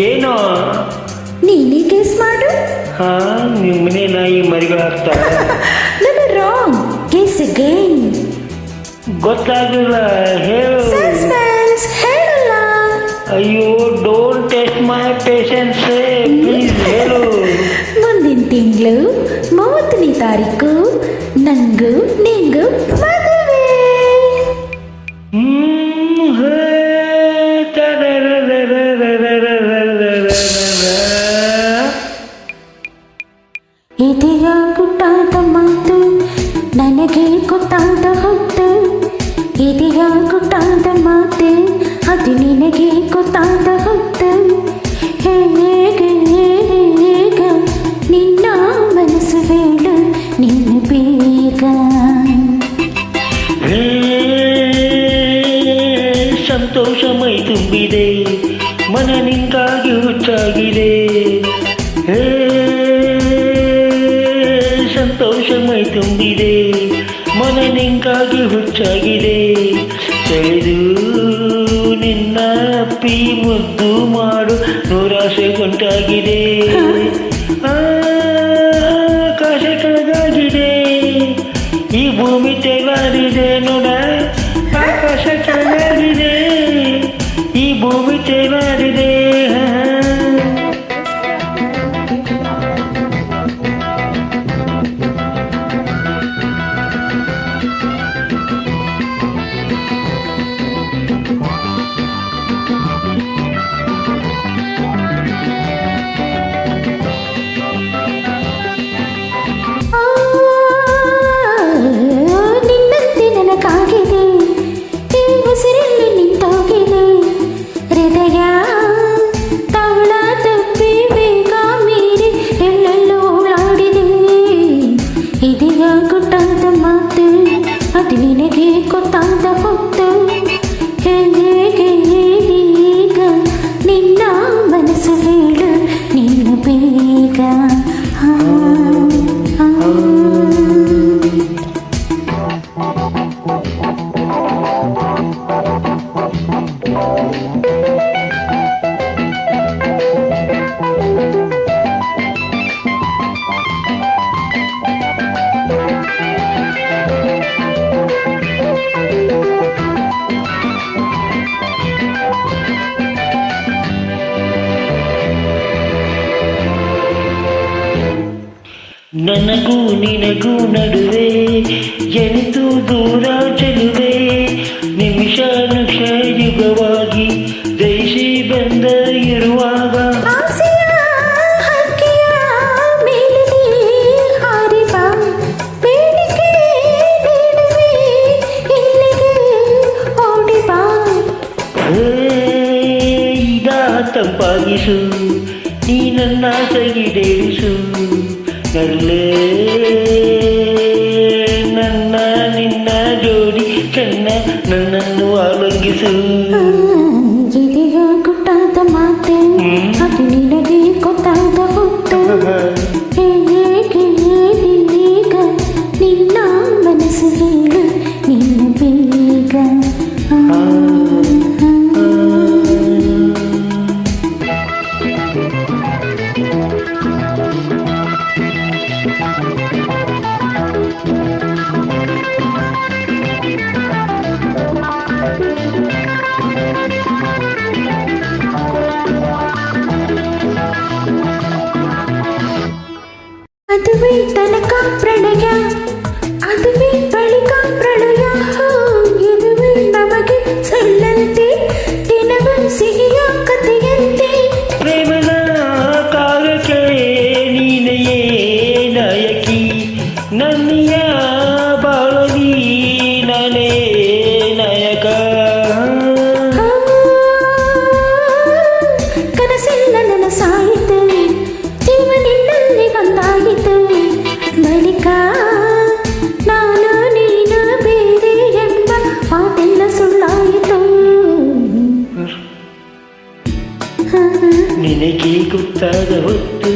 ಏನೋ ನೀನೇ ಗೆಸ್ ಮಾಡು. ಹಾ, ನಿಮ್ಮನೆ ನಾಯಿ ಮರಿಗಳಾಗ್ತಾವ. Wrong, guess again. ಗೊತ್ತಾಗಿಲ್ಲ, ಹೇಳು. ಸಸ್ಪೆನ್ಸ್, ಹೇಳಲ್ಲ. ಅಯ್ಯೋ, don't test my patience, please ಹೇಳು. ಮುಂದಿನ ತಿಂಗಳು 30ನೇ ತಾರೀಕು ನಂಗೂ ನಿಂಗೂ ಮದುವೆ. ಇದೆಯ ಗುಟ್ಟಾದ ಮಾತು ನನಗೆ ಗೊತ್ತಾದ ಹೊತ್ತು. ಇದೆಯ ಗುಟ್ಟಾದ ಮಾತು ಅದು ನಿನಗೆ ಗೊತ್ತಾದ ಹೊತ್ತು. ಹೇಗೆ ನಿನ್ನ ಮನಸ್ಸು ಹೇಳು ನೀನು ಬೇಗ. ಸಂತೋಷ ಮೈ ತುಂಬಿದೆ, ಮನ ನಿಂಗಾಗಿ ಹುಚ್ಚಾಗಿದೆ. ಸಂತೋಷ ಮೈ ತುಂಬಿದೆ, ಮನ ನಿಂಗಾಗಿ ಹುಚ್ಚಾಗಿದೆ. ಸೆಳೆದು ನಿನ್ನ ಅಪ್ಪಿ ಮುದ್ದು ಮಾಡು ನೂರಾಸೆ ಗಂಟಾಗಿದೆ. ಆಕಾಶ ಕೆಳಗಾಗಿದೆ, ಈ ಭೂಮಿ ತೇಲಾಡಿದೆ ನೋಡ. ಆಕಾಶ ಕೆಳಗಾಗಿದೆ, ಈ ಭೂಮಿ ತೇಲಾಡಿದೆ. ನಿನ್ನಂತೆ ನನಗಾಗಿದೆ, ಈ ಉಸಿರಲ್ಲಿ ನಿಂತೋಗಿದೆ. ಹೃದಯ ತಾಳ ತಪ್ಪಿ ಬೇಗ ಮೀರಿ ಎಲ್ಲೆಲ್ಲೋ ಓಡಾಡಿದೆ. ಇದೆಯ ಗುಟ್ಟಾದ ಮಾತು ಅದು ನಿನಗೆ ಗೊತ್ತಾದ ಹೊತ್ತು. ಹೇಗೆ ಈಗ ನಿನ್ನ ಮನಸ್ಸು ಹೇಳು ನೀನು ಬೇಗ. ನನಗೂ ನಿನಗೂ ನಡುವೆ ಎಂತೂ ದೂರ ಚೆಲುವೆ. ನಿಮಿಷ ನಿಮಿಷ ಯುಗವಾಗಿ ಜಯಿಸಿ ಬಂದ ಇರುವಾಗ ತಂಪಾಗಿಸು, ನೀ ನನ್ನ ಸೈಡೇರಿಸು. ನಲ್ಲೇ ನನ್ನ ನಿನ್ನ ಜೋಡಿ ಚೆನ್ನ ನನ್ನನ್ನು ಆಲಂಗಿಸು. ಇದೆಯ ಗುಟ್ಟಾದ ಮಾತೆ ಅದು ನಿನಗೆ ಗೊತ್ತಾದ ಹೊತ್ತು. ಹೇಗೆ ಈಗ ನಿನ್ನ ಮನಸ್ಸು ಹೇಳು ನೀನು ಬೇಗ. ಅದುವೇ ತನಕ ಪ್ರಣಯ, ಅದುವೇ ಬಳಿಕ ಪ್ರಳಯ. ಇದುವೇ ನಮಗೆ ಸಲ್ಲಂತೆ ದಿನವೂ ಸಿಹಿಯ ಕಥೆಯಂತೆ. ಪ್ರೇಮದ ಕಾಲಕ್ಕೆ ನೀನೆಯೇ ನಾಯಕಿ, ನನ್ನಿಯ ಬಾಳಲಿ ನಾನೇ ನಾಯಕ. ಕನಸೆಲ್ಲ ನನಸಾಯಿತು, ಜೀವ ನಿನ್ನಲ್ಲಿ ಬಂದಾಯಿತು. ಬಳಿಕ ನಾನು ನೀನು ಬೇರೆ ಎಂಬ ಮಾತೆಲ್ಲ ಸುಳ್ಳಾಯಿತು. ನಿನಗೆ ಗೊತ್ತಾದ ಹೊತ್ತು